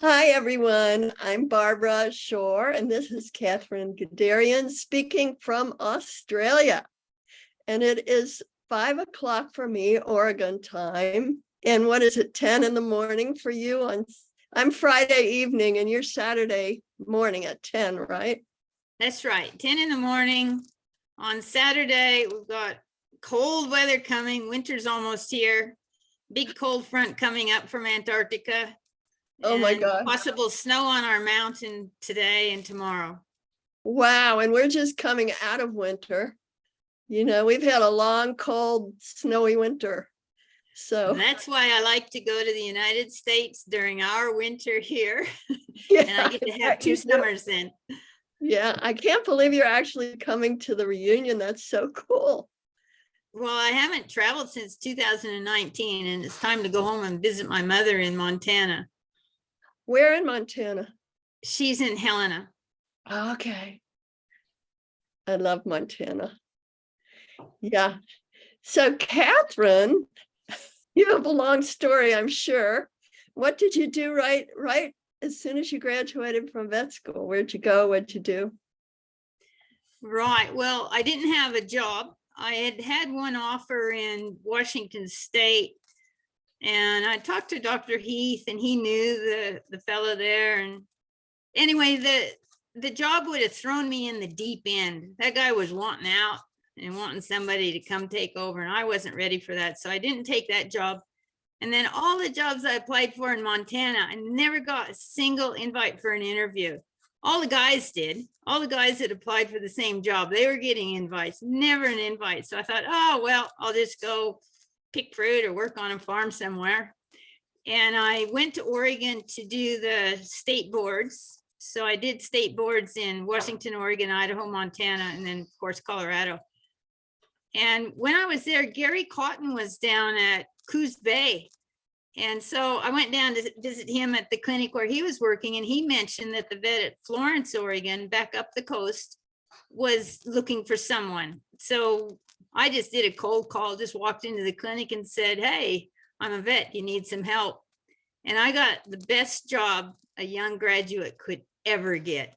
Hi, everyone. I'm Barbara Shore, and this is Katherin Guderian speaking from Australia. And it is 5 o'clock for me, Oregon time. And what is it, 10 in the morning for you? I'm Friday evening, and you're Saturday morning at 10, right? That's right. 10 in the morning on Saturday. We've got cold weather coming. Winter's almost here. Big cold front coming up from Antarctica. Oh my God. Possible snow on our mountain today and tomorrow. Wow. And we're just coming out of winter. You know, we've had a long, cold, snowy winter. So that's why I like to go to the United States during our winter here. yeah, and I get to have two summers then. Yeah, I can't believe you're actually coming to the reunion. That's so cool. Well, I haven't traveled since 2019, and it's time to go home and visit my mother in Montana. Where in Montana? She's in Helena. Okay. I love Montana. Yeah. So Katherin, you have a long story, I'm sure. What did you do right as soon as you graduated from vet school? Where'd you go? What'd you do? Right. Well, I didn't have a job. I had one offer in Washington State, and I talked to Dr. Heath, and he knew the fellow there. And anyway, the job would have thrown me in the deep end. That guy was wanting out and wanting somebody to come take over, and I wasn't ready for that. So I didn't take that job. And then all the jobs I applied for in Montana, I never got a single invite for an interview. All the guys did. All the guys that applied for the same job, they were getting invites, never an invite. So I thought, oh, well, I'll just go pick fruit or work on a farm somewhere. And I went to Oregon to do the state boards. So I did state boards in Washington, Oregon, Idaho, Montana, and then, of course, Colorado. And when I was there, Gary Cotton was down at Coos Bay. And so I went down to visit him at the clinic where he was working, and he mentioned that the vet at Florence, Oregon, back up the coast, was looking for someone. So I just did a cold call, just walked into the clinic and said, hey, I'm a vet, you need some help. And I got the best job a young graduate could ever get.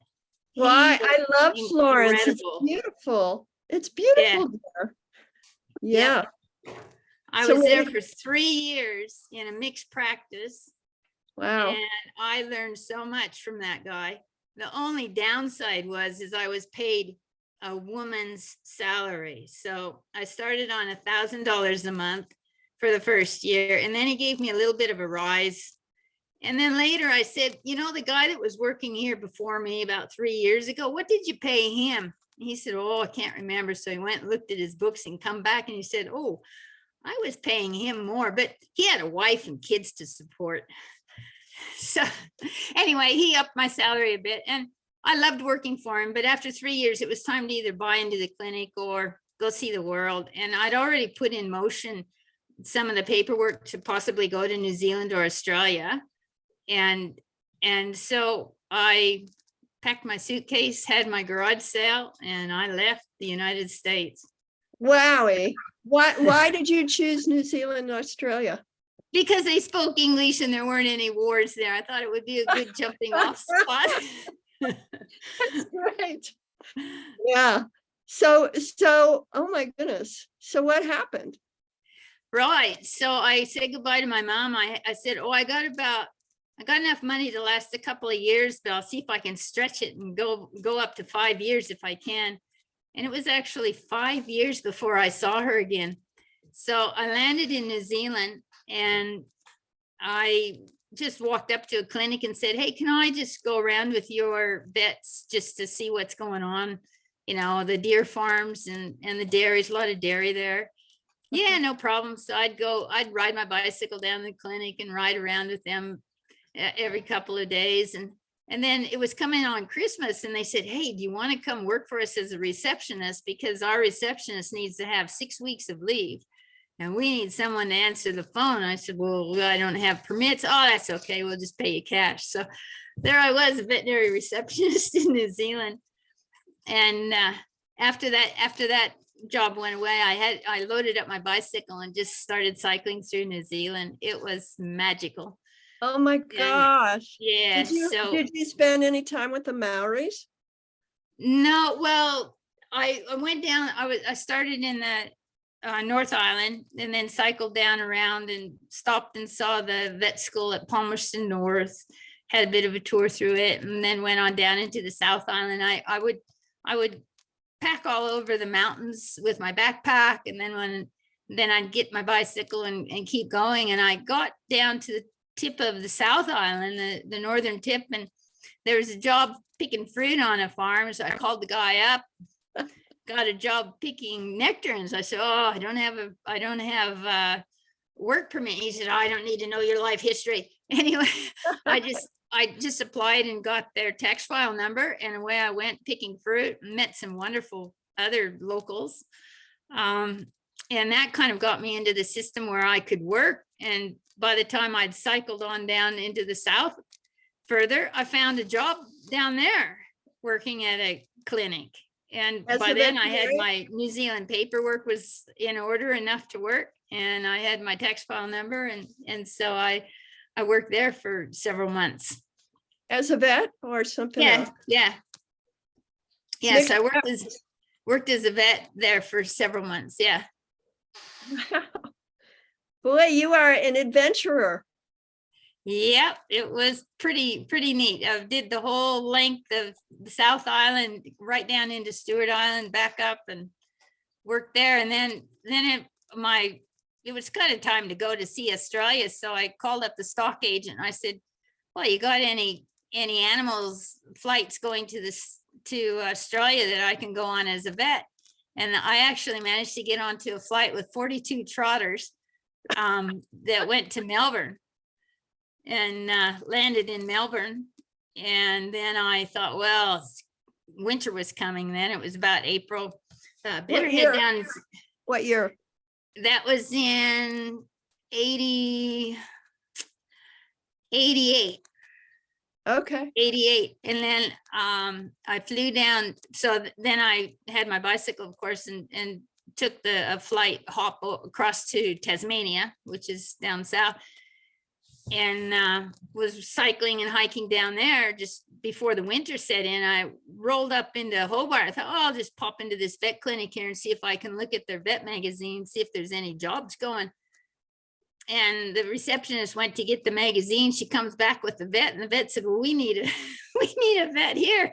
Well, I love Florence. It's beautiful. It's beautiful there. Yeah. I was there for 3 years in a mixed practice. Wow. And I learned so much from that guy. The only downside was I was paid a woman's salary. So I started on $1,000 a month for the first year. And then he gave me a little bit of a rise. And then later I said, you know, the guy that was working here before me about 3 years ago, what did you pay him? And he said, oh, I can't remember. So he went and looked at his books and come back and he said, oh, I was paying him more, but he had a wife and kids to support. So anyway, he upped my salary a bit, and I loved working for him. But after 3 years, it was time to either buy into the clinic or go see the world. And I'd already put in motion some of the paperwork to possibly go to New Zealand or Australia. And so I packed my suitcase, had my garage sale, and I left the United States. Wowie. Why did you choose New Zealand and Australia? Because they spoke English and there weren't any wars there. I thought it would be a good jumping off spot. That's great. Yeah. So, oh my goodness. So what happened? Right. So I said goodbye to my mom. I said, oh, I got enough money to last a couple of years, but I'll see if I can stretch it and go up to 5 years if I can. And it was actually 5 years before I saw her again. So I landed in New Zealand, and I just walked up to a clinic and said, hey, can I just go around with your vets just to see what's going on? You know, the deer farms and the dairies, a lot of dairy there. Yeah, no problem. So I'd ride my bicycle down the clinic and ride around with them every couple of days. And then it was coming on Christmas, and they said, hey, do you want to come work for us as a receptionist? Because our receptionist needs to have 6 weeks of leave. And we need someone to answer the phone. I said, well, I don't have permits. Oh, that's okay. We'll just pay you cash. So there I was, a veterinary receptionist in New Zealand. And after that job went away, I loaded up my bicycle and just started cycling through New Zealand. It was magical. Oh my gosh. Yeah, so Did you spend any time with the Maoris? no, well, I went down, I started in the North Island and then cycled down around and stopped and saw the vet school at Palmerston North, had a bit of a tour through it, and then went on down into the South Island. I would pack all over the mountains with my backpack, and then I'd get my bicycle and keep going. And I got down to the tip of the South Island, the northern tip, and there was a job picking fruit on a farm. So I called the guy up, got a job picking nectarines. I said, "Oh, I don't have a work permit." He said, "I don't need to know your life history." Anyway, I just applied and got their tax file number, and away I went picking fruit, met some wonderful other locals. And that kind of got me into the system where I could work. And by the time I'd cycled on down into the South further, I found a job down there working at a clinic. And by then I had my New Zealand paperwork was in order enough to work, and I had my tax file number. And so I worked there for several months. As a vet or something else? Yeah. So I worked as a vet there for several months. Yeah. Boy, you are an adventurer. Yep, it was pretty neat. I did the whole length of the South Island, right down into Stewart Island, back up and worked there. And then it was kind of time to go to see Australia. So I called up the stock agent. I said, "Well, you got any animals flights going to Australia that I can go on as a vet?" And I actually managed to get onto a flight with 42 trotters that went to Melbourne and landed in Melbourne. And then I thought, well, winter was coming then. It was about April. Better head down. What year? That was in 88. Okay. 88. And then I flew down. So then I had my bicycle, of course, and took a flight hop across to Tasmania, which is down south, and was cycling and hiking down there just before the winter set in. I rolled up into Hobart. I thought, oh, I'll just pop into this vet clinic here and see if I can look at their vet magazine, see if there's any jobs going. And the receptionist went to get the magazine. She comes back with the vet, and the vet said, "Well, we need a vet here."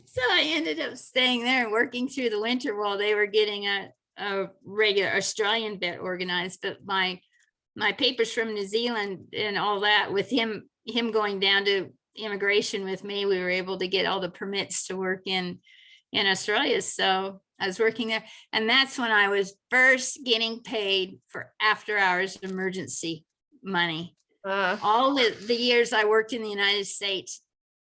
So I ended up staying there and working through the winter while they were getting a regular Australian vet organized. But my papers from New Zealand and all that, with him going down to immigration with me, we were able to get all the permits to work in Australia. So I was working there, and that's when I was first getting paid for after hours emergency money. All the years I worked in the United States,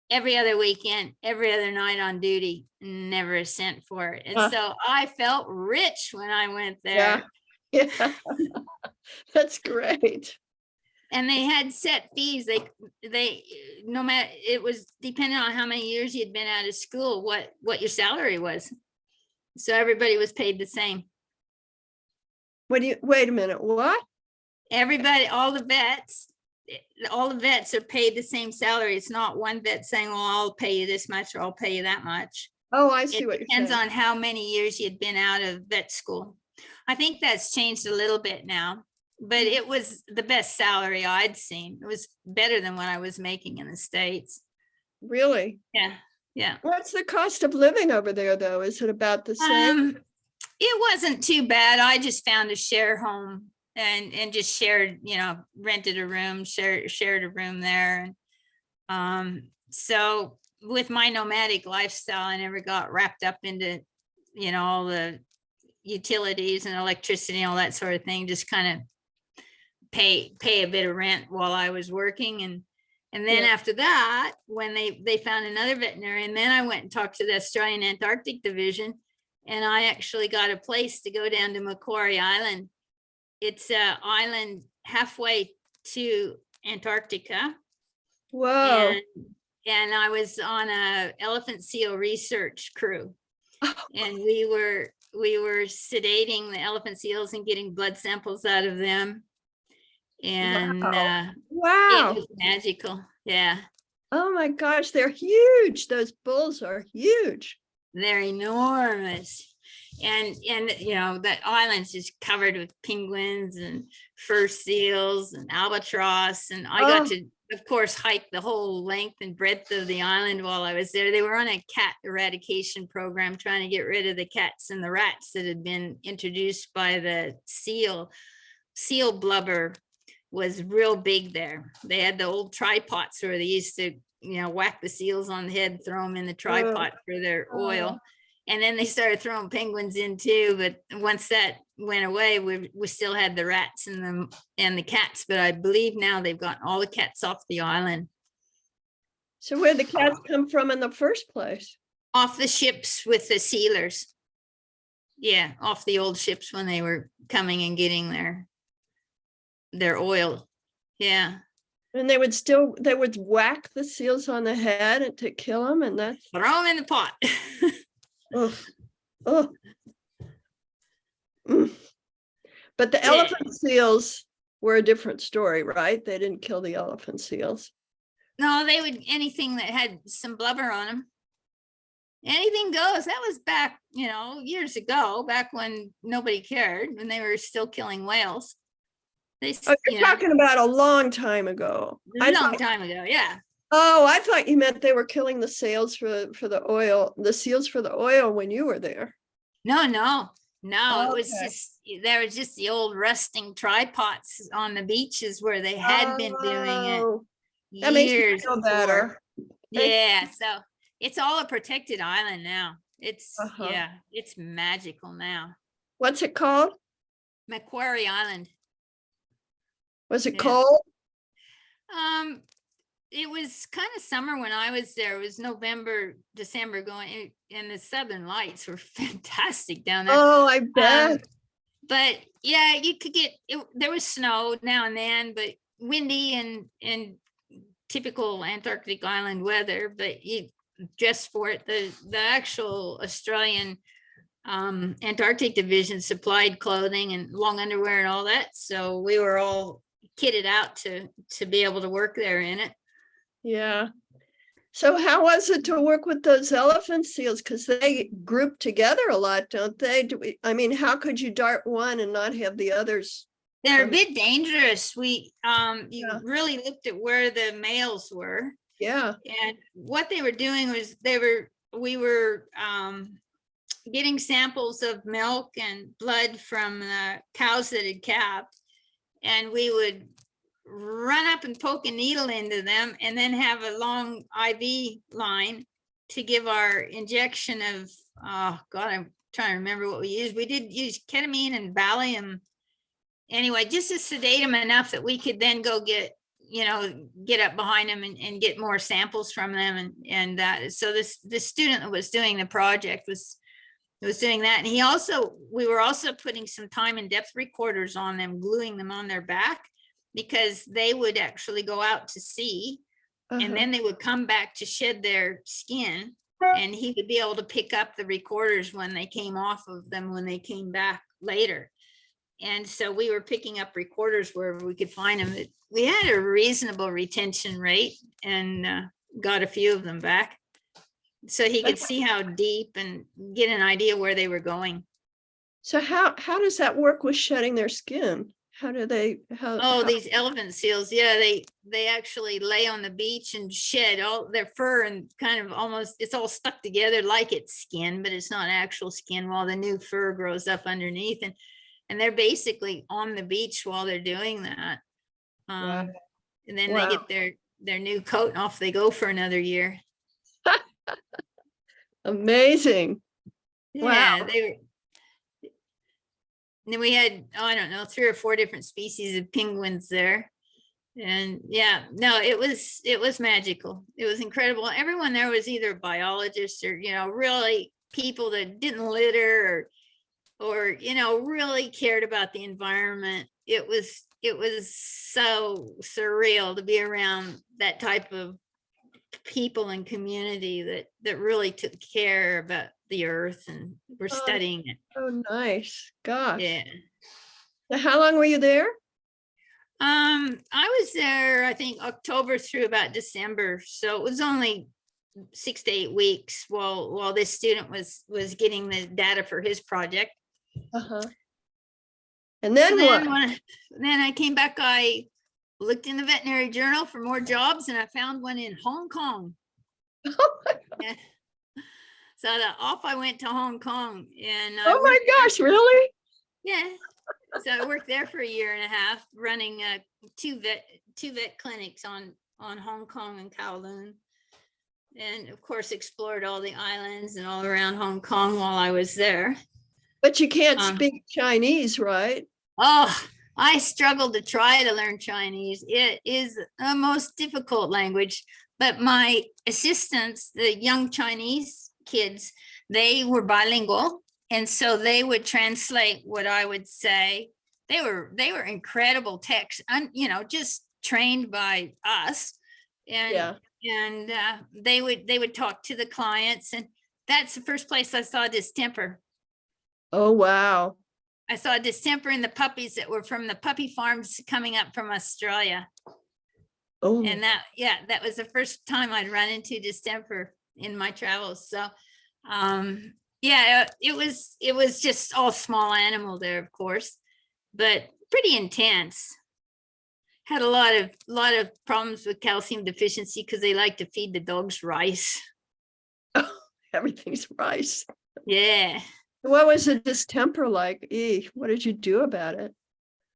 every other weekend, every other night on duty, never a cent for it. And so I felt rich when I went there. Yeah. That's great. And they had set fees. They no matter, it was depending on how many years you'd been out of school, what your salary was. So everybody was paid the same. Wait a minute, what? Everybody, all the vets are paid the same salary. It's not one vet saying, "Well, I'll pay you this much," or "I'll pay you that much." Oh, I see what you're saying. It depends on how many years you'd been out of vet school. I think that's changed a little bit now, but it was the best salary I'd seen. It was better than what I was making in the States. Really? Yeah. What's the cost of living over there, though? Is it about the same? It wasn't too bad. I just found a share home and just shared, rented a room, shared a room there. So with my nomadic lifestyle, I never got wrapped up into, all the utilities and electricity and all that sort of thing. Just kind of pay a bit of rent while I was working. And then after that, when they found another veterinarian, then I went and talked to the Australian Antarctic Division, and I actually got a place to go down to Macquarie Island. It's an island halfway to Antarctica. Whoa. And I was on a elephant seal research crew. And we were sedating the elephant seals and getting blood samples out of them. And Wow. it Wow. was magical. Yeah, Oh my gosh, they're huge. Those bulls are huge. they're enormous. And you know, that island's just covered with penguins and fur seals and albatross. And I got Oh, to, of course, hike the whole length and breadth of the island while I was there. They were on a cat eradication program trying to get rid of the cats and the rats that had been introduced by the seal. Seal blubber was real big there. They had the old tripods where they used to, you know, whack the seals on the head, throw them in the tripod for their oil. And then they started throwing penguins in too. But once that went away, we still had the rats and the cats. But I believe now they've gotten all the cats off the island. so where'd the cats come from in the first place? Off the ships with the sealers. Yeah, off the old ships when they were coming and getting their oil. Yeah. And they would whack the seals on the head and to kill them, and that's Throw them in the pot. oh, oh. Mm. But the Yeah. elephant seals were a different story, right? They didn't kill the elephant seals. No, they would, anything that had some blubber on them. Anything goes. That was back, you know, years ago, back when nobody cared, when they were still killing whales. They, Oh, you you're know, talking about a long time ago. a long time ago. Yeah. Oh, I thought you meant they were killing the seals for the oil, the seals for the oil when you were there. No, it was Okay. just, there was just the old rusting tripods on the beaches where they had been doing it Oh, that makes me years feel before. better. Yeah, so it's all a protected island now. It's, Uh-huh. yeah, it's magical now. What's it called? Macquarie Island. Was it Yeah. cold? It was kind of summer when I was there. It was November, December going, and the Southern Lights were fantastic down there. Oh, I bet. But yeah, you could get there was snow now and then, but windy and typical Antarctic island weather. But you dress for it. The actual Australian Antarctic division supplied clothing and long underwear and all that. So we were all kitted out to be able to work there in it. Yeah. So how was it to work with those elephant seals? Because they group together a lot, don't they? I mean, how could you dart one and not have the others? They're a bit dangerous. You Yeah. really looked at where the males were. Yeah. And what they were doing was we were getting samples of milk and blood from the cows that had calved, and we would run up and poke a needle into them and then have a long IV line to give our injection of, oh God, I'm trying to remember what we used. We did use ketamine and Valium. Anyway, just to sedate them enough that we could then go get up behind them and get more samples from them. And so the student that was doing the project was doing that. And we were also putting some time and depth recorders on them, gluing them on their back, because they would actually go out to sea and then they would come back to shed their skin, and he would be able to pick up the recorders when they came off of them when they came back later. And so we were picking up recorders wherever we could find them. We had a reasonable retention rate and got a few of them back, so he could see how deep and get an idea where they were going. So how does that work with shedding their skin? How do they? These elephant seals, yeah, they actually lay on the beach and shed all their fur, and kind of almost, it's all stuck together like it's skin, but it's not actual skin, while the new fur grows up underneath. And they're basically on the beach while they're doing that. Wow. And then they get their new coat and off they go for another year. Amazing. Yeah, Wow. And then we had, I don't know, 3 or 4 different species of penguins there. And yeah, no, it was magical. It was incredible. Everyone there was either biologists or, really people that didn't litter or really cared about the environment. It was so surreal to be around that type of people and community that really took care about the earth and were studying it. Oh, nice. Gosh. Yeah. So how long were you there? I was there, I think October through about December, so it was only 6 to 8 weeks while this student was getting the data for his project. Uh-huh. And So then what? then I came back, I looked in the veterinary journal for more jobs and I found one in Hong Kong. Yeah. So off I went to Hong Kong and I Oh my worked there. gosh, really? Yeah. So I worked there for a year and a half, running two vet clinics on Hong Kong and Kowloon. And of course, explored all the islands and all around Hong Kong while I was there. But you can't speak Chinese, right? Oh, I struggled to try to learn Chinese. It is the most difficult language, but my assistants, the young Chinese kids, they were bilingual. And so they would translate what I would say. They were incredible techs, just trained by us. And Yeah. and they would talk to the clients, and that's the first place I saw distemper. Oh, wow. I saw distemper in the puppies that were from the puppy farms coming up from Australia. Oh, And that was the first time I'd run into distemper in my travels. So it was just all small animal there, of course, but pretty intense. Had a lot of problems with calcium deficiency because they like to feed the dogs rice. everything's rice. Yeah. What was the distemper like? What did you do about it?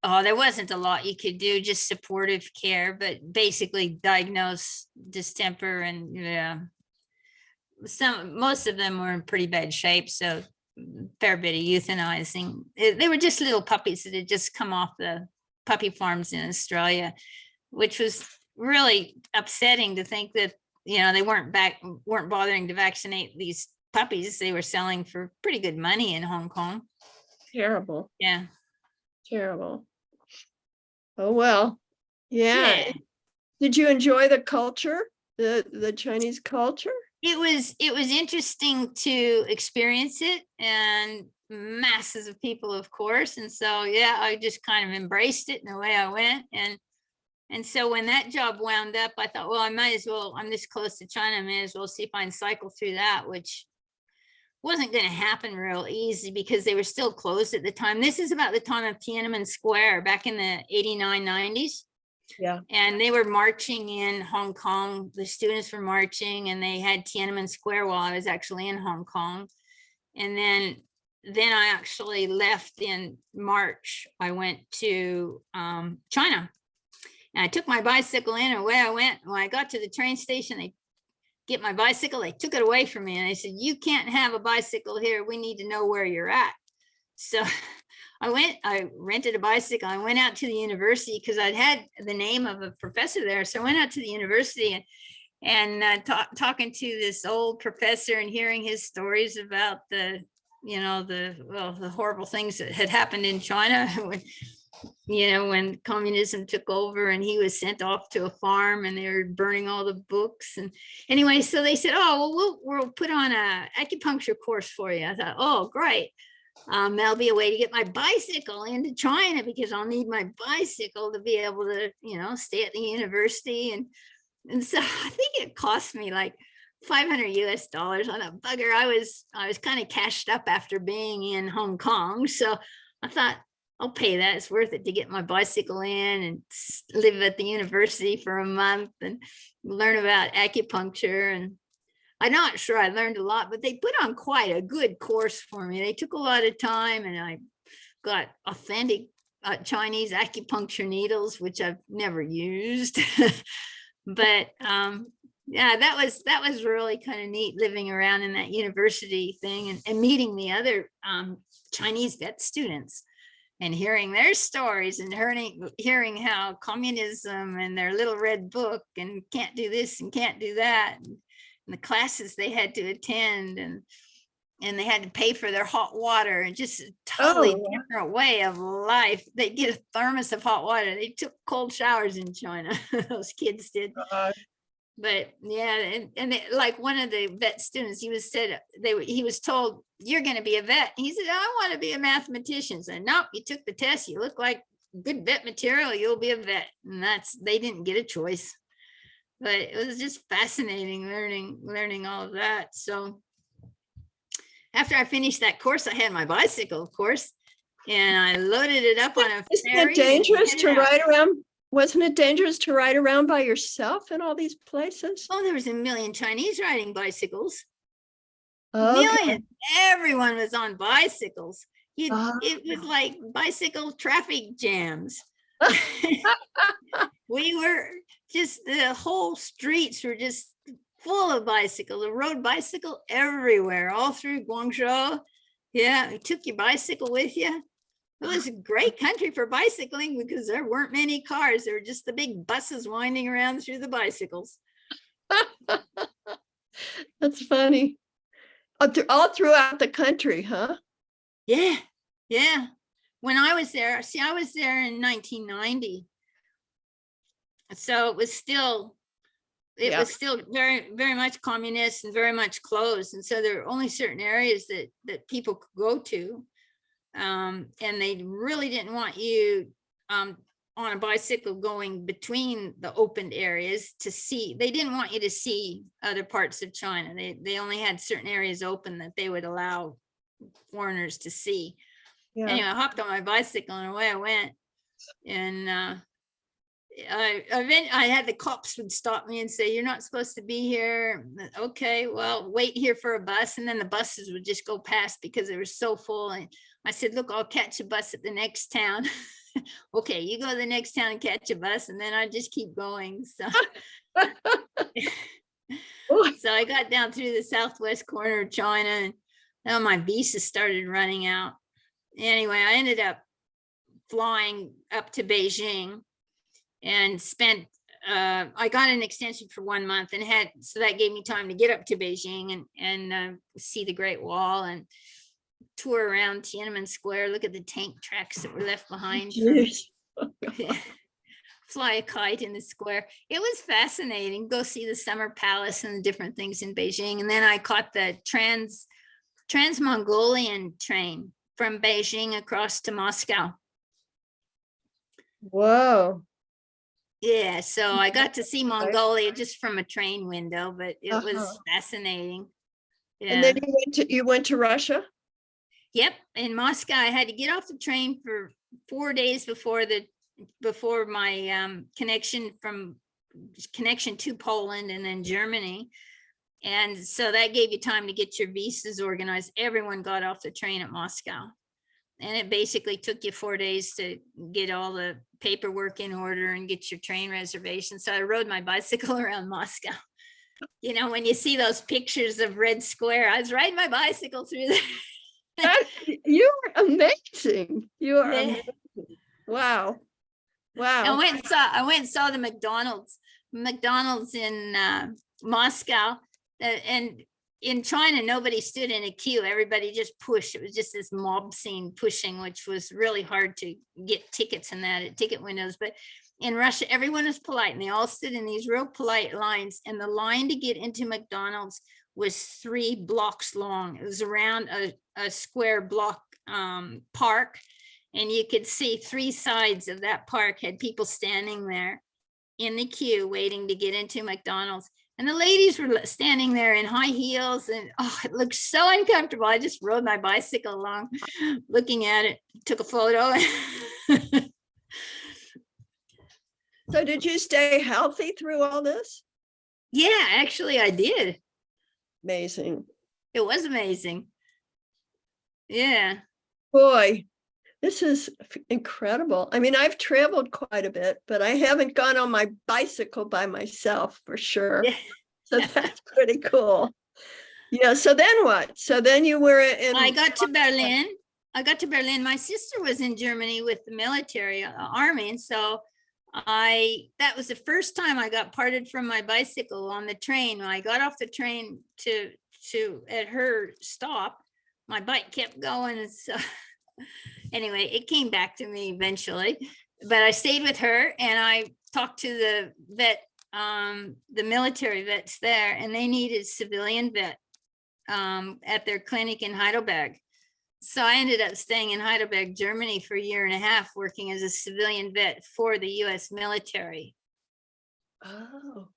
Oh, there wasn't a lot you could do, just supportive care, but basically diagnose distemper, and most of them were in pretty bad shape. So fair bit of euthanizing. They were just little puppies that had just come off the puppy farms in Australia, which was really upsetting to think that, they weren't bothering to vaccinate these puppies. They were selling for pretty good money in Hong Kong. Terrible. Yeah. Terrible. Oh, well. Yeah. Yeah. Did you enjoy the culture, the Chinese culture? It was interesting to experience it, and masses of people, of course. And so, yeah, I just kind of embraced it in the way I went. And so when that job wound up, I thought, well, I might as well, I'm this close to China, I may as well see if I can cycle through that, which wasn't going to happen real easy because they were still closed at the time. This is about the time of Tiananmen Square back in the 89, 90s. Yeah. And they were marching in Hong Kong. The students were marching, and they had Tiananmen Square while I was actually in Hong Kong. And then I actually left in March. I went to China. And I took my bicycle in, and away I went. When I got to the train station, they get my bicycle, they took it away from me, and they said, you can't have a bicycle here. We need to know where you're at. So I rented a bicycle. I went out to the university because I'd had the name of a professor there. So I went out to the university and talking to this old professor and hearing his stories about the horrible things that had happened in China when communism took over, and he was sent off to a farm and they were burning all the books. And anyway, so they said, oh, well, we'll put on a acupuncture course for you. I thought, oh, great. That'll be a way to get my bicycle into China, because I'll need my bicycle to be able to, stay at the university. And so I think it cost me like $500 on a bugger. I was kind of cashed up after being in Hong Kong. So I thought, I'll pay that. It's worth it to get my bicycle in and live at the university for a month and learn about acupuncture. And I'm not sure I learned a lot, but they put on quite a good course for me. They took a lot of time, and I got authentic Chinese acupuncture needles, which I've never used. But yeah, that was really kind of neat, living around in that university thing and meeting the other Chinese vet students and hearing their stories and hearing how communism and their little red book and can't do this and can't do that, and the classes they had to attend, and they had to pay for their hot water, and just a totally different way of life. They get a thermos of hot water. They took cold showers in China. Those kids did. But yeah, and like one of the vet students, he was told, you're going to be a vet. He said, I want to be a mathematician. I said, nope, you took the test. You look like good vet material, you'll be a vet. And they didn't get a choice. But it was just fascinating learning all of that. So after I finished that course, I had my bicycle, of course, and I loaded it up on a Isn't ferry. it dangerous to ride? ride around? Wasn't it dangerous to ride around by yourself in all these places? Oh, there was a million Chinese riding bicycles. Okay. Million. Everyone was on bicycles. Ah. It was like bicycle traffic jams. We were just, the whole streets were just full of bicycles, a road bicycle everywhere, all through Guangzhou. Yeah, you took your bicycle with you. It was a great country for bicycling because there weren't many cars. There were just the big buses winding around through the bicycles. That's funny. All throughout the country, huh? Yeah, yeah. When I was there, I was there in 1990. So it was still very, very much communist and very much closed. And so there were only certain areas that people could go to. And they really didn't want you on a bicycle going between the opened areas to see. They didn't want you to see other parts of China. They only had certain areas open that they would allow foreigners to see. Yeah. Anyway, I hopped on my bicycle and away I went. And I had the cops would stop me and say, "You're not supposed to be here." Okay, well, wait here for a bus. And then the buses would just go past because they were so full. And I said, "Look, I'll catch a bus at the next town." Okay, you go to the next town and catch a bus. And then I just keep going. So, so I got down through the southwest corner of China, and now my visa started running out. Anyway, I ended up flying up to Beijing and spent, I got an extension for 1 month and so that gave me time to get up to Beijing and see the Great Wall and tour around Tiananmen Square, look at the tank tracks that were left behind. Fly a kite in the square. It was fascinating. Go see the Summer Palace and the different things in Beijing. And then I caught the Trans-Mongolian train from Beijing across to Moscow. Whoa. Yeah, so I got to see Mongolia just from a train window, but it was fascinating. Yeah. And then you went to Russia? Yep, in Moscow. I had to get off the train for 4 days before my connection to Poland and then Germany. And so that gave you time to get your visas organized. Everyone got off the train at Moscow. And it basically took you 4 days to get all the paperwork in order and get your train reservation. So I rode my bicycle around Moscow. You know, when you see those pictures of Red Square, I was riding my bicycle through there. You are amazing. You are amazing. Wow. Wow. I went and saw the McDonald's in Moscow. And in China, nobody stood in a queue. Everybody just pushed. It was just this mob scene pushing, which was really hard to get tickets and that at ticket windows. But in Russia, everyone was polite and they all stood in these real polite lines. And the line to get into McDonald's was 3 blocks long. It was around a square block park. And you could see 3 sides of that park had people standing there in the queue waiting to get into McDonald's. And the ladies were standing there in high heels and it looked so uncomfortable. I just rode my bicycle along, looking at it, took a photo. So did you stay healthy through all this? Yeah, actually I did. Amazing. It was amazing. Yeah. Boy, this is incredible. I mean, I've traveled quite a bit, but I haven't gone on my bicycle by myself for sure. Yeah. So that's pretty cool. Yeah. So then what? So then you were in. I got to Berlin. My sister was in Germany with the military army. And so that was the first time I got parted from my bicycle on the train. When I got off the train at her stop, my bike kept going. And so anyway, it came back to me eventually, but I stayed with her and I talked to the vet, the military vets there, and they needed civilian vet at their clinic in Heidelberg. So I ended up staying in Heidelberg, Germany for a year and a half, working as a civilian vet for the US military. Oh,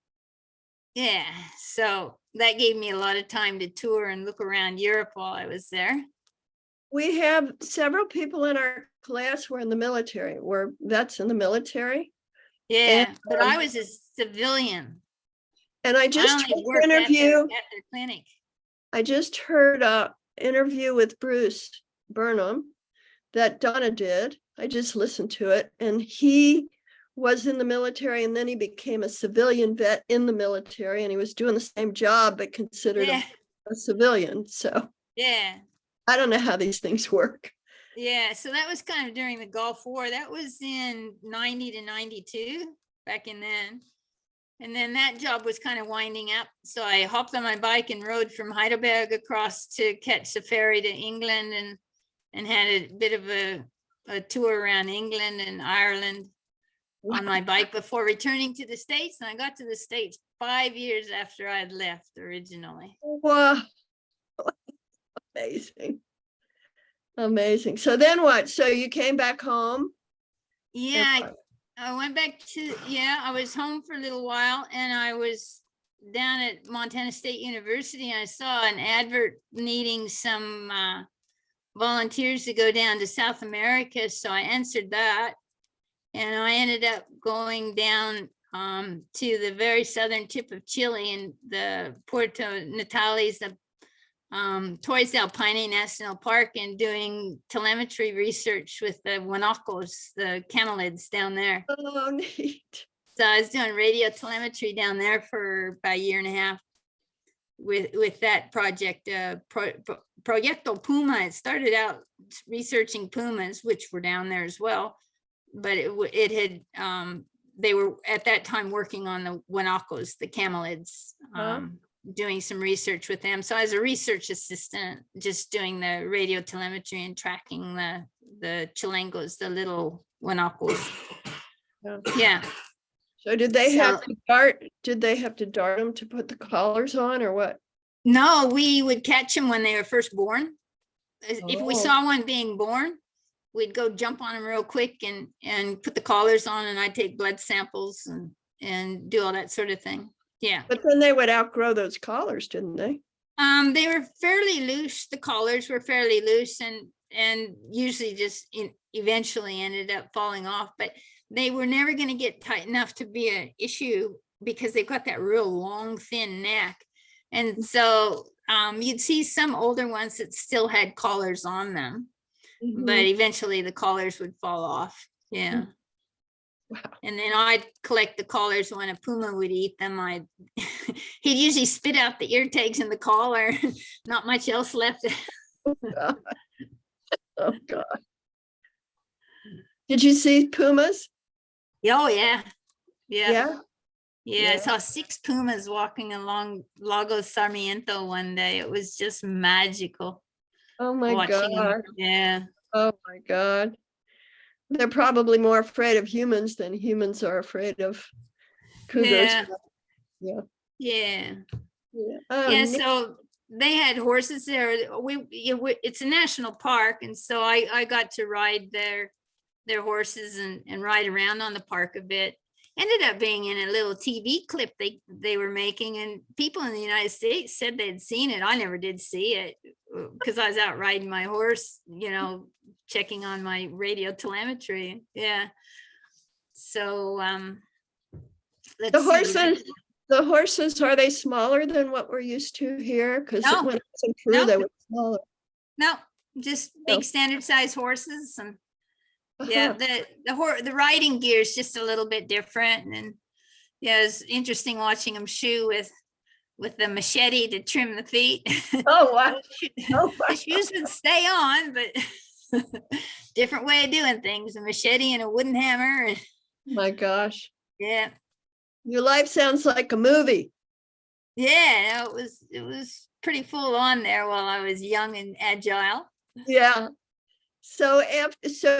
Yeah, so that gave me a lot of time to tour and look around Europe while I was there. we have several people in our class who are in the military, were vets in the military. Yeah, And, but I was a civilian. And I I just only heard worked an at interview. their clinic. I just heard a interview with Bruce Burnham that Donna did. I just listened to it, and he was in the military, and then he became a civilian vet in the military, and he was doing the same job but considered Yeah, a civilian. So yeah, I don't know how these things work. yeah. So that was kind of during the Gulf War. That was in 90 to 92, back in then. And then that job was kind of winding up. So I hopped on my bike and rode from Heidelberg across to catch a ferry to England, and had a bit of a tour around England and Ireland on my bike before returning to the States. And I got to the States 5 years after I'd left originally. Wow. Amazing. Amazing. So then what? So you came back home? Yeah, I went back to, I was home for a little while, and I was down at Montana State University, and I saw an advert needing some volunteers to go down to South America. So I answered that, and I ended up going down to the very southern tip of Chile, in the Puerto Natales, the Torres del Paine National Park, and doing telemetry research with the guanacos, the camelids down there. Oh, neat. So I was doing radio telemetry down there for about a year and a half with that project, Proyecto Puma. It started out researching pumas, which were down there as well, but it had they were at that time working on the guanacos, the camelids, doing some research with them. So as a research assistant, just doing the radio telemetry and tracking the chilangos, the little guanacos. Yeah. So did they have to dart? Did they have to dart them to put the collars on, or what? No, we would catch them when they were first born. If we saw one being born, we'd go jump on them real quick and put the collars on, and I'd take blood samples and do all that sort of thing. Yeah. But then they would outgrow those collars, didn't they? They were fairly loose. The collars were fairly loose, and usually just eventually ended up falling off, but they were never going to get tight enough to be an issue because they've got that real long, thin neck. And so you'd see some older ones that still had collars on them, but eventually the collars would fall off. Yeah. Wow. And then I'd collect the collars when a puma would eat them. He'd usually spit out the ear tags in the collar, not much else left. Oh God. Oh God. Did you see pumas? Oh yeah. Yeah. Yeah. I saw 6 pumas walking along Lago Sarmiento one day. It was just magical. Oh my God. Them. Yeah. Oh my God. They're probably more afraid of humans than humans are afraid of cougars. Yeah. Yeah. So they had horses there. It's a national park, and so I got to ride their horses and ride around on the park a bit. Ended up being in a little TV clip they were making, and people in the United States said they'd seen it. I never did see it because I was out riding my horse, checking on my radio telemetry. Yeah. So the horses, are they smaller than what we're used to here? Because when it was in Peru, they were smaller. No, just big standard size horses. And yeah, the riding gear is just a little bit different. And yeah, it's interesting watching them shoe with the machete to trim the feet. Oh, wow. The shoes would stay on, but different way of doing things. A machete and a wooden hammer. My gosh. Yeah. Your life sounds like a movie. Yeah, it was pretty full on there while I was young and agile. Yeah. So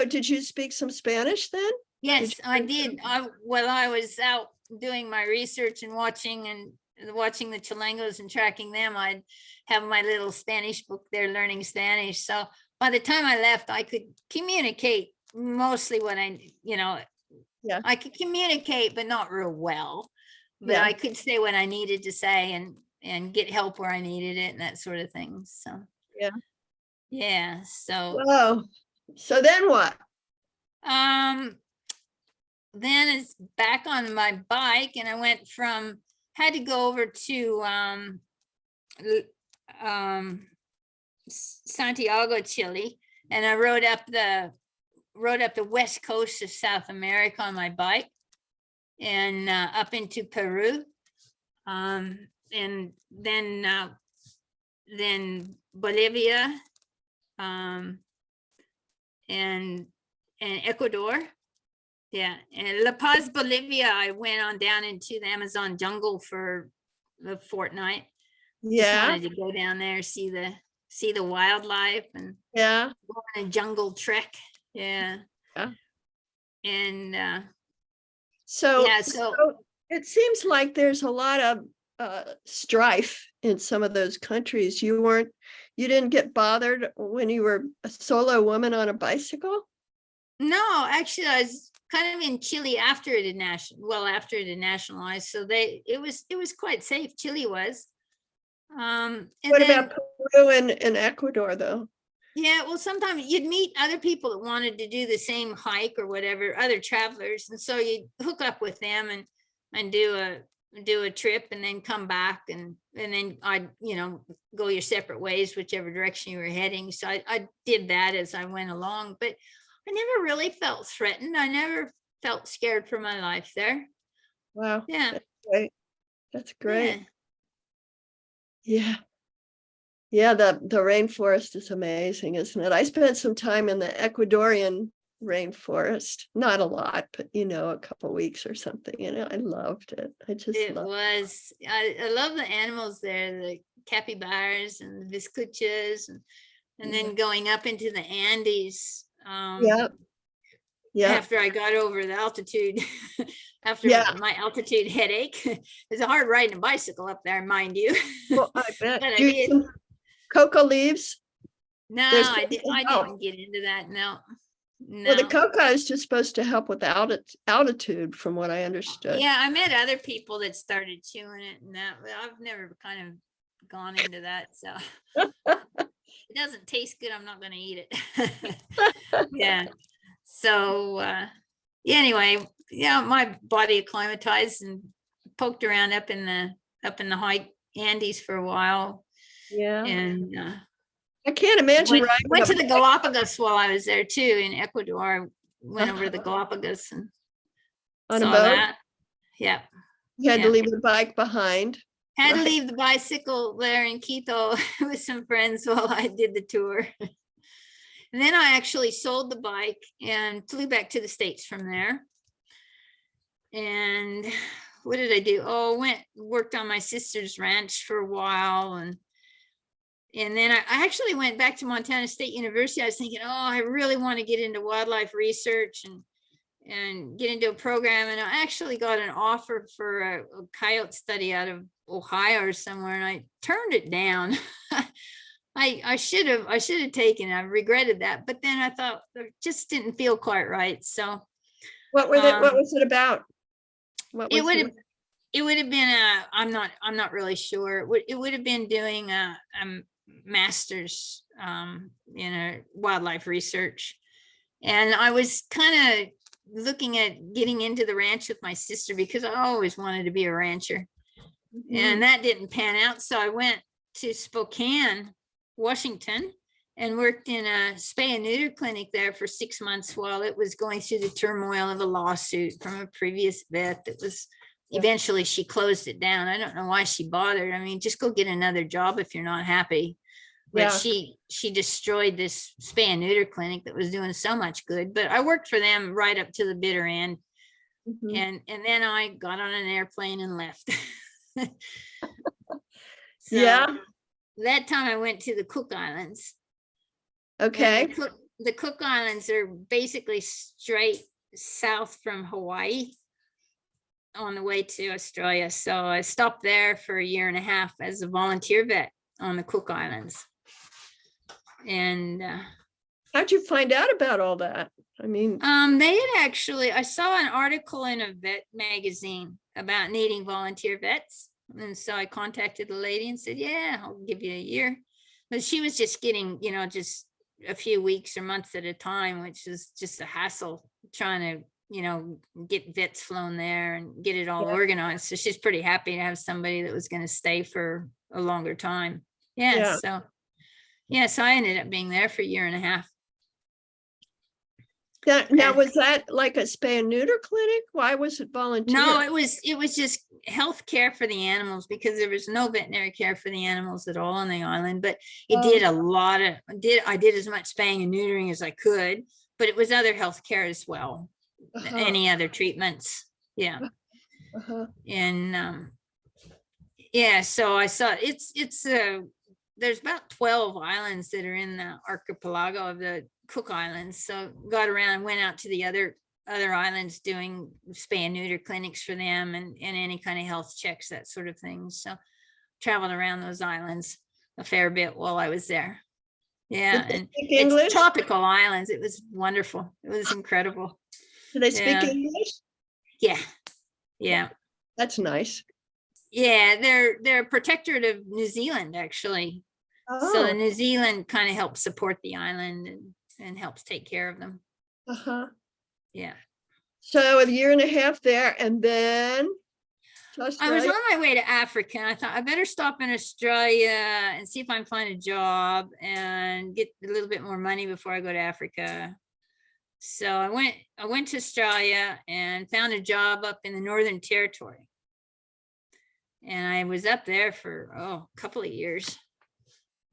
did you speak some Spanish then? Yes, I did. While I was out doing my research and watching the chilangos and tracking them, I'd have my little Spanish book there learning Spanish. So by the time I left, I could communicate mostly what Yeah. I could communicate, but not real well. But Yeah. I could say what I needed to say and get help where I needed it and that sort of thing. So Yeah. yeah. So Whoa. So then what? then it's back on my bike, and I went had to go over to Santiago, Chile, and I rode up the west coast of South America on my bike, and up into Peru, and then Bolivia, and Ecuador. Yeah, and La Paz, Bolivia, I went on down into the Amazon jungle for a fortnight. Just Yeah. wanted to go down there, see the wildlife and Yeah. go on a jungle trek. Yeah. Yeah. And So, yeah, so it seems like there's a lot of strife in some of those countries. You didn't get bothered when you were a solo woman on a bicycle? no, actually I was kind of in Chile after it had nationalized. So it was quite safe. Chile was. And What then, about Peru and Ecuador, though? yeah, well, sometimes you'd meet other people that wanted to do the same hike or whatever, other travelers. And so you'd hook up with them and do a trip and then come back and then I'd, go your separate ways, whichever direction you were heading. So I did that as I went along, but I never really felt threatened. I never felt scared for my life there. Wow. Yeah. That's great. That's great. Yeah. Yeah. Yeah, the rainforest is amazing, isn't it? I spent some time in the Ecuadorian rainforest, not a lot, but a couple weeks or something. I loved it. It was. I love the animals there, the capybaras and the viscuchas, and then going up into the Andes. Yeah. Yeah. After I got over the altitude, after Yeah. my altitude headache, it's a hard riding a bicycle up there, mind you. Well, I bet. But I Do you did. eat some cocoa leaves? No, I didn't get into that. No. Well, the cocoa is just supposed to help with altitude, from what I understood. Yeah, I met other people that started chewing it, and that I've never kind of gone into that. So it doesn't taste good. I'm not going to eat it. Yeah. So anyway, yeah, my body acclimatized and poked around up in the high Andes for a while. Yeah. And I can't imagine went to the Galapagos while I was there too, in Ecuador. Went over the Galapagos and on saw a boat. that. Yeah. You had to leave the bike behind. Had to leave the bicycle there in Quito with some friends while I did the tour. And then I actually sold the bike and flew back to the States from there. And what did I do? Oh, worked on my sister's ranch for a while. And then I actually went back to Montana State University. I was thinking, oh, I really want to get into wildlife research and get into a program. And I actually got an offer for a coyote study out of Ohio or somewhere, and I turned it down. I should have taken it. I regretted that, but then I thought it just didn't feel quite right. So what was it about? It would have been I'm not really sure. It would have been doing a master's in wildlife research, and I was kind of looking at getting into the ranch with my sister because I always wanted to be a rancher. And that didn't pan out. So I went to Spokane, Washington, and worked in a spay and neuter clinic there for 6 months while it was going through the turmoil of a lawsuit from a previous vet that was eventually she closed it down. I don't know why she bothered. I mean, just go get another job if you're not happy. But she destroyed this spay and neuter clinic that was doing so much good. But I worked for them right up to the bitter end. And then I got on an airplane and left. So that time I went to the Cook Islands. Okay. The Cook Islands are basically straight south from Hawaii on the way to Australia. So I stopped there for a year and a half as a volunteer vet on the Cook Islands. And How'd you find out about all that? I mean, They had actually, I saw an article in a vet magazine about needing volunteer vets. And so I contacted the lady and said, yeah, I'll give you a year. But she was just getting, just a few weeks or months at a time, which is just a hassle trying to, get vets flown there and get it all Yeah. organized. So she's pretty happy to have somebody that was going to stay for a longer time. Yeah. Yeah. So I ended up being there for a year and a half. Now, was that like a spay and neuter clinic? Why was it volunteer? No, it was just health care for the animals, because there was no veterinary care for the animals at all on the island. But it did a lot of I did as much spaying and neutering as I could, but it was other health care as well. Any other treatments. Yeah. And so I saw it's there's about 12 islands that are in the archipelago of the Cook Islands. So got around and went out to the other islands doing spay and neuter clinics for them and any kind of health checks, that sort of thing. So traveled around those islands a fair bit while I was there. Yeah. And it's tropical islands. It was wonderful. It was incredible. Do they speak English? Yeah. Yeah. That's nice. Yeah, they're a protectorate of New Zealand, actually. So New Zealand kind of helps support the island and helps take care of them. Yeah. So a year and a half there, and then I was on my way to Africa. I thought I better stop in Australia and see if I can find a job and get a little bit more money before I go to Africa. So I went to Australia and found a job up in the Northern Territory. And I was up there for a couple of years.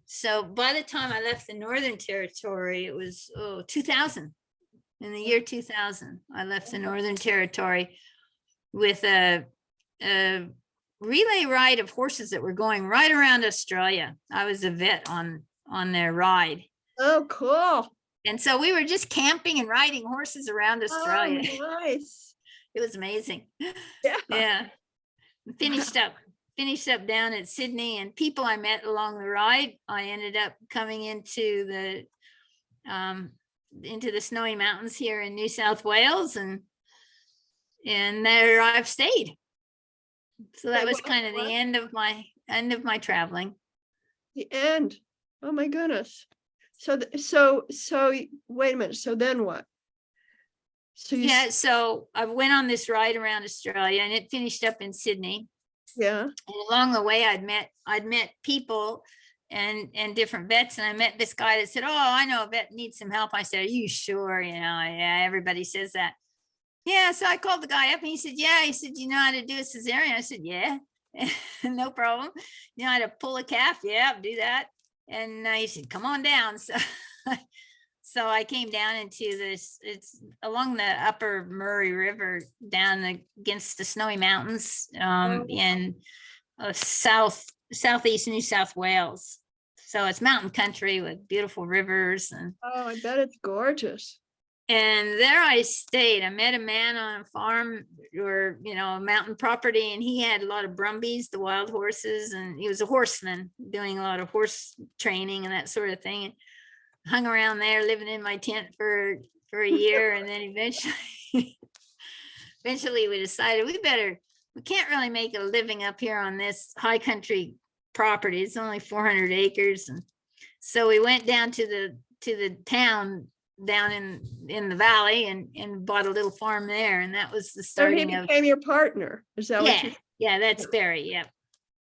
So by the time I left the Northern Territory, it was 2000. In the year 2000, I left the Northern Territory with a relay ride of horses that were going right around Australia. I was a vet on their ride. Oh, cool. And so we were just camping and riding horses around Australia. Oh, nice. It was amazing. Yeah. Yeah. Finished up down at Sydney, and people I met along the ride, I ended up coming into the snowy mountains here in New South Wales, and there I've stayed. So that was kind of the end of my traveling. The end. Oh my goodness. So wait a minute. So then what? So I went on this ride around Australia, and it finished up in Sydney. Yeah. And along the way, I'd met people and different vets, and I met this guy that said, "Oh, I know a vet needs some help." I said, "Are you sure?" Yeah, everybody says that. Yeah, so I called the guy up, and he said, "Yeah." He said, "You know how to do a cesarean?" I said, "Yeah." No problem. You know how to pull a calf? Yeah, do that. And he said, "Come on down." So I came down into this, it's along the upper Murray River down against the Snowy Mountains in southeast New South Wales. So it's mountain country with beautiful rivers. I bet it's gorgeous. And there I stayed. I met a man on a farm or, a mountain property, and he had a lot of brumbies, the wild horses, and he was a horseman doing a lot of horse training and that sort of thing. And hung around there living in my tent for a year. And then eventually we decided we can't really make a living up here on this high country property. It's only 400 acres. And so we went down to the town down in the valley and bought a little farm there. And that was the starting of. He became your partner. Is that what you? Yeah, that's Barry. Yep.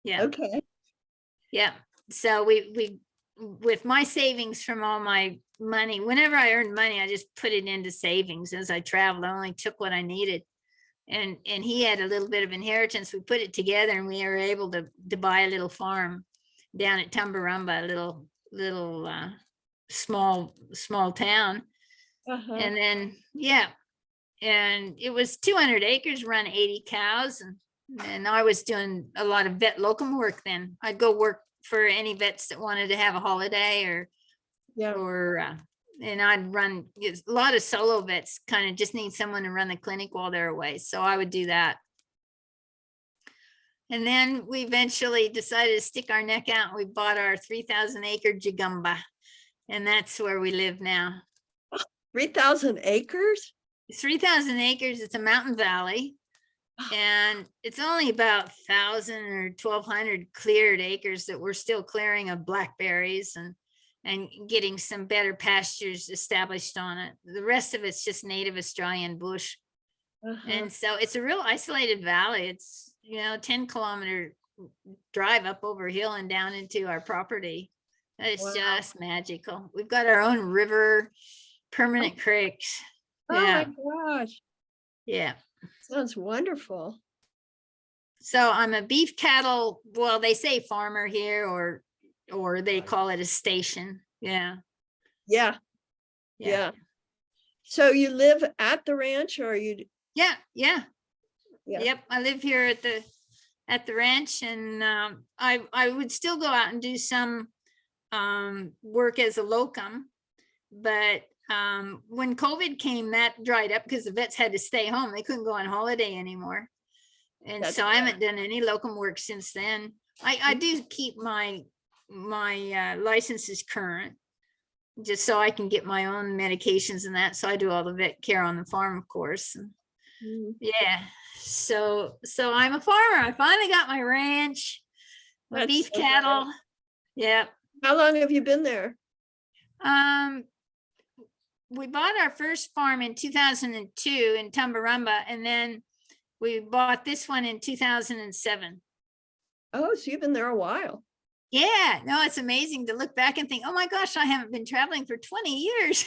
Yeah. Okay. Yeah. So we with my savings from all my money, whenever I earned money, I just put it into savings as I traveled. I only took what I needed. And he had a little bit of inheritance. We put it together, and we were able to buy a little farm down at Tumbarumba, a little small town. And then, and it was 200 acres, run 80 cows. And I was doing a lot of vet locum work then. I'd go work for any vets that wanted to have a holiday and I'd run a lot of solo vets kind of just need someone to run the clinic while they're away. So I would do that. And then we eventually decided to stick our neck out. We bought our 3,000 acre Jagumba, And that's where we live now. 3,000 acres? 3,000 acres. It's a mountain valley. And it's only about 1,000 or 1,200 cleared acres that we're still clearing of blackberries and getting some better pastures established on it. The rest of it's just native Australian bush. And so it's a real isolated valley. It's, 10-kilometer drive up over a hill and down into our property. It's Wow. just magical. We've got our own river, permanent creeks. Oh my Yeah. gosh, Yeah. sounds wonderful. So I'm a beef cattle, well, they say farmer here, or they call it a station. Yeah. Yeah, yeah. So you live at the ranch or you? Yeah. Yeah. Yeah. Yep. I live here at the ranch, and I would still go out and do some work as a locum, but when COVID came, that dried up because the vets had to stay home. They couldn't go on holiday anymore. And That's so I haven't done any locum work since then. I do keep my licenses current, just so I can get my own medications and that. So I do all the vet care on the farm, of course. Mhm. Yeah. So I'm a farmer. I finally got my ranch, my That's beef so great. cattle. Yeah. How long have you been there? We bought our first farm in 2002 in Tumbarumba, and then we bought this one in 2007. Oh, so you've been there a while. Yeah, no, it's amazing to look back and think, oh my gosh, I haven't been traveling for 20 years.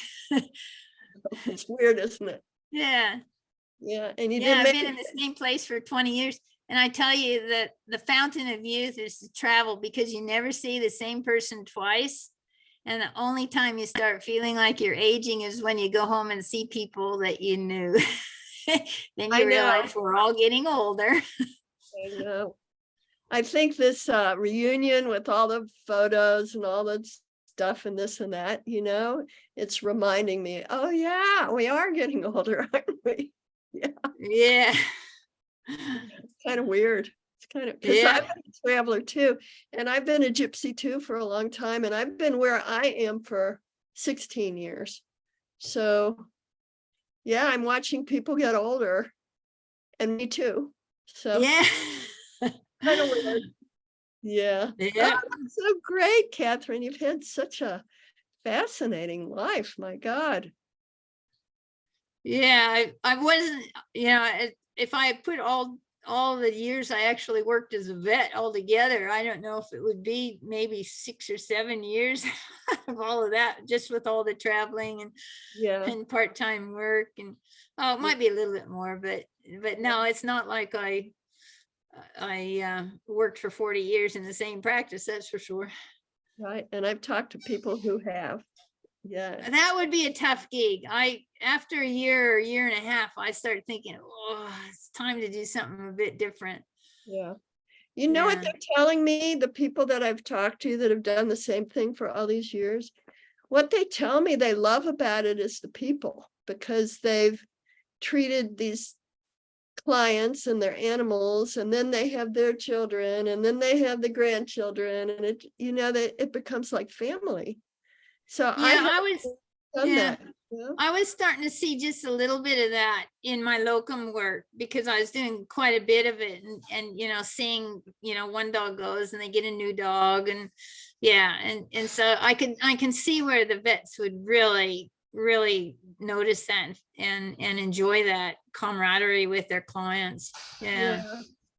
It's weird, isn't it? Yeah. Yeah, and you Yeah, didn't I've make been in the same place for 20 years. And I tell you that the fountain of youth is to travel, because you never see the same person twice. And the only time you start feeling like you're aging is when you go home and see people that you knew. Then I you know. realize we're all getting older. I know. I think this reunion with all the photos and all that stuff and this and that, it's reminding me, oh yeah, we are getting older, aren't we? Yeah. It's kind of weird. It's kind of, because I've been a traveler too, and I've been a gypsy too for a long time, and I've been where I am for 16 years. So yeah, I'm watching people get older, and me too. So Yeah. kind of weird. Yeah. Yeah. Oh, that's so great, Katherin. You've had such a fascinating life. My God. Yeah. I wasn't, if I had put all the years I actually worked as a vet all together, I don't know if it would be maybe 6 or 7 years of all of that, just with all the traveling and part-time work. And it might be a little bit more, but no, it's not like I worked for 40 years in the same practice, that's for sure. Right. And I've talked to people who have. Yeah. That would be a tough gig. After a year or year and a half, I started thinking, oh, it's time to do something a bit different. Yeah. You know what they're telling me, the people that I've talked to that have done the same thing for all these years, what they tell me they love about it is the people, because they've treated these clients and their animals, and then they have their children, and then they have the grandchildren, and it becomes like family. So I was starting to see just a little bit of that in my locum work, because I was doing quite a bit of it, and seeing, one dog goes and they get a new dog, and and so I can see where the vets would really notice that and enjoy that camaraderie with their clients. Yeah.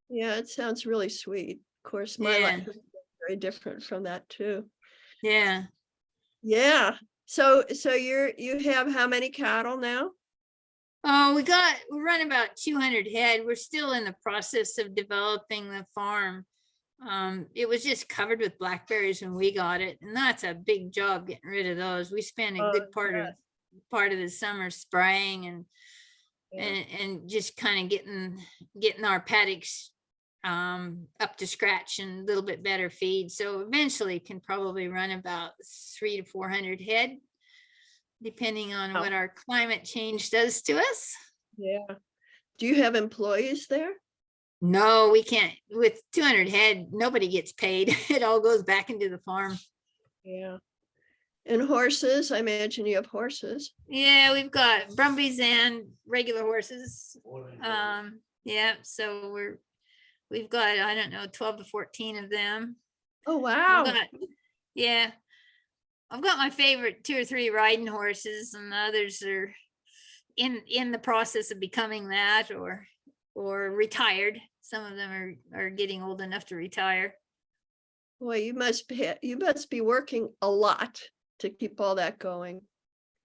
It sounds really sweet. Of course, my life is very different from that too. Yeah. So you have how many cattle now? Oh, we run about 200 head. We're still in the process of developing the farm. It was just covered with blackberries when we got it, and that's a big job getting rid of those. We spent a good part of the summer spraying and just kind of getting our paddocks up to scratch and a little bit better feed. So eventually can probably run about 300 to 400 head, depending on what our climate change does to us. Yeah. Do you have employees there? No, we can't. With 200 head, nobody gets paid. It all goes back into the farm. Yeah. And horses, I imagine you have horses. Yeah, we've got Brumbies and regular horses. Yeah, so we've got, I don't know, 12 to 14 of them. Oh, I've wow. got, yeah, I've got my favorite 2 or 3 riding horses, and the others are in the process of becoming that or retired. Some of them are getting old enough to retire. Boy, you must be working a lot to keep all that going.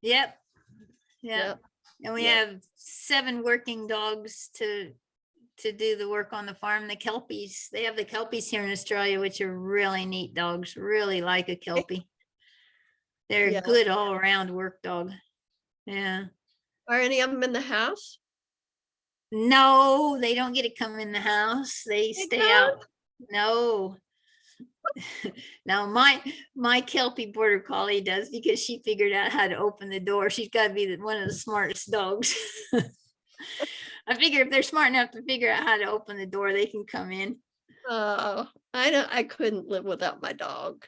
Yep. Yeah. Yep. And we Yep. have 7 working dogs to do the work on the farm. The Kelpies, they have the Kelpies here in Australia, which are really neat dogs. Really like a Kelpie. They're Yeah. a good all around work dog. Yeah. Are any of them in the house? No, they don't get to come in the house. They stay don't? out. No. Now my Kelpie border collie does, because she figured out how to open the door. She's got to be one of the smartest dogs. I figure if they're smart enough to figure out how to open the door, they can come in. Oh, I couldn't live without my dog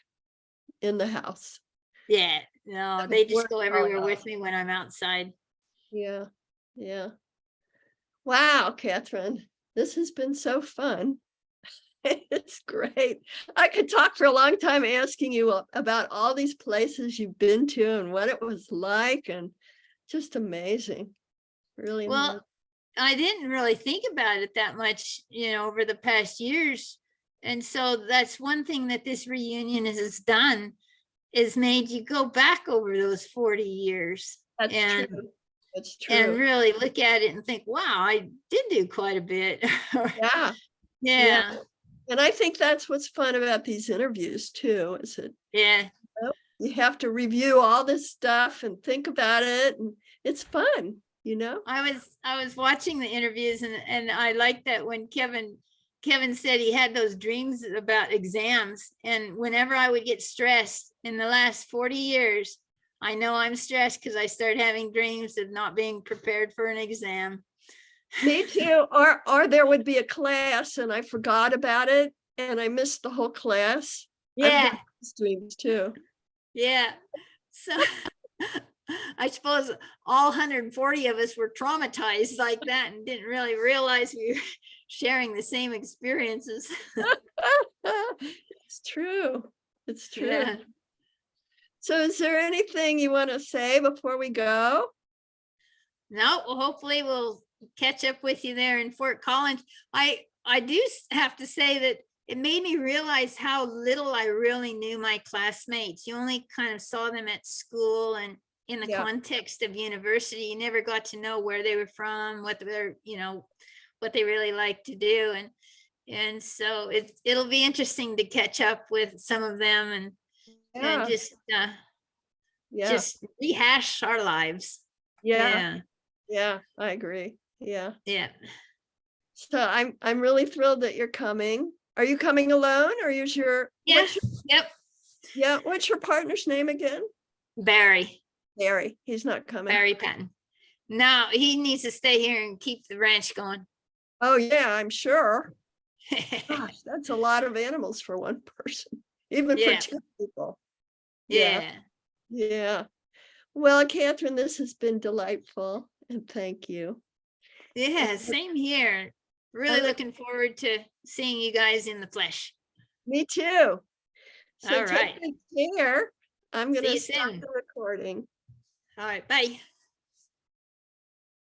in the house. Yeah, no, That they would just work go all everywhere out. with me when I'm outside. Yeah. Yeah. Wow, Katherin, this has been so fun. It's great. I could talk for a long time asking you about all these places you've been to and what it was like, and just amazing. Really amazing. Well, I didn't really think about it that much, over the past years. And so that's one thing that this reunion has done, is made you go back over those 40 years. That's and true. That's true. and really look at it and think, wow, I did do quite a bit. Yeah. Yeah. And I think that's what's fun about these interviews too, is that Yeah. you have to review all this stuff and think about it, and it's fun, I was watching the interviews, and I like that when Kevin said he had those dreams about exams, and whenever I would get stressed in the last 40 years, I know I'm stressed because I started having dreams of not being prepared for an exam. Me too. Or there would be a class and I forgot about it and I missed the whole class. I've Yeah. had these dreams too. Yeah. So I suppose all 140 of us were traumatized like that and didn't really realize we were sharing the same experiences. It's true. It's true. Yeah. So is there anything you want to say before we go? No, well, hopefully we'll catch up with you there in Fort Collins. I do have to say that it made me realize how little I really knew my classmates. You only kind of saw them at school and in the context of university. You never got to know where they were from, what they're, what they really like to do. And so it'll be interesting to catch up with some of them and just rehash our lives. Yeah, I agree. Yeah. So I'm really thrilled that you're coming. Are you coming alone, or is your Yep. What's your partner's name again? Barry. He's not coming. Barry Patton. No, he needs to stay here and keep the ranch going. Oh yeah, I'm sure. Gosh, that's a lot of animals for one person, even for 2 people. Yeah. Well, Katherin, this has been delightful, and thank you. Yeah, same here. Really looking forward to seeing you guys in the flesh. Me too. So all right. take good care. I'm going to See you stop soon. the recording. All right, bye.